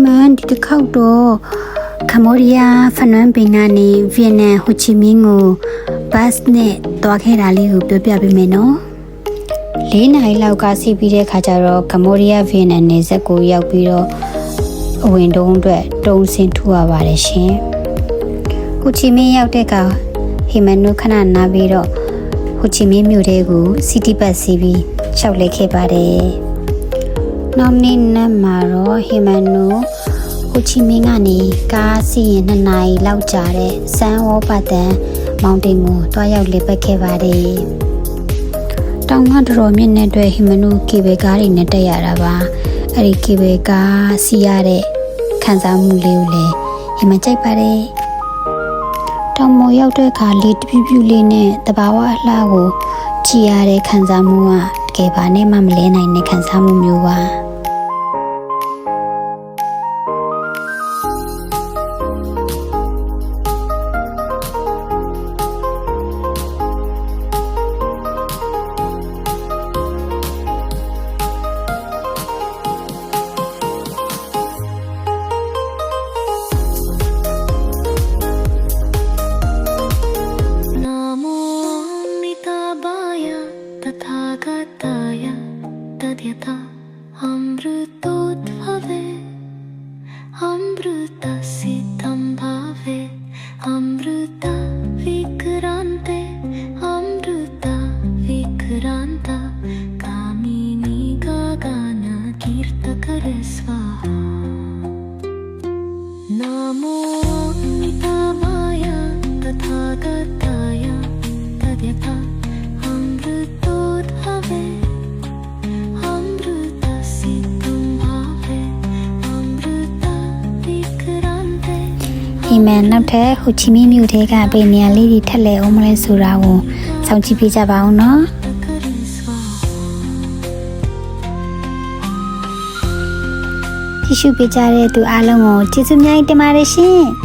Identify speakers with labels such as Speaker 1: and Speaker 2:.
Speaker 1: မန်ဒီတစ်ခေါက်တော့ကမ္ဘောဒီးယားဖနွမ်းပင်ကနေဗီယက်နမ်ဟိုချီမင်းကိုဘတ်နဲ့သွားခဲ့တာလေးကိုပြောပြပေးမယ်နော်4 နာရီလောက်ကစီးပြီးတဲ့ခါကျတော့ကမ္ဘောဒီးယားဗီယက်နမ်နယ်စပ်ကိုရောက်ပြီးတော့အဝင်တုံးအတွက်တုံးစင်ထူရပါတယ်ရှင်ဟိုချီမင်းရောက်တဲ့ကဟီမန်နုခဏနားပြီးတော့ဟိုချီမင်းမြို့ထဲကိုစီတီဘတ်စီးပြီးရှောက်လိုက်ခဲ့ပါတယ်နောက်နေ့နက်မှာတော့ဟီမန်နုဟိုချီမင်းကနေကားစီးရင်2 နာရီလောက်ကြာတဲ့စန်ဝေါ်ပတ်တန်မောင်တင်ကိုတွားရောက်လေပတ်ခဲ့ပါတယ်တောင်ကတော်မြင့်တဲ့အတွက်ဟီမန်နုကေဘယ်ကားတွေနဲ့တက်ရတာပါအဲ့ဒီကေဘယ်ကားစီးရတဲ့ခံစားမှုလေးကိုလည်းဟီမန်ကြိုက်ပါတယ်တောင်ပေါ်ရောက်တဲ့အခါလေးတပြူးပြူးလေးနဲ့တဘာဝအလှကိုကြည်ရတဲ့ခံစားမှုကတကယ်ပါနဲ့မှမလဲနိုင်တဲ့ခံစားမှုမျိုးပါဟီမန်နောက်ထပ်ဟိုချီမင်းမြို့ထဲကပေနေရာလေးတွေထက်လဲအောင်မလဲဆိုတာကိုစောင့်ကြည့်ပေးကြပါဦးနော်ကြည့်ရှုပေးကြတဲ့သူအားလုံးကိုကျေးဇူးများတင်ပါတယ်ရှင်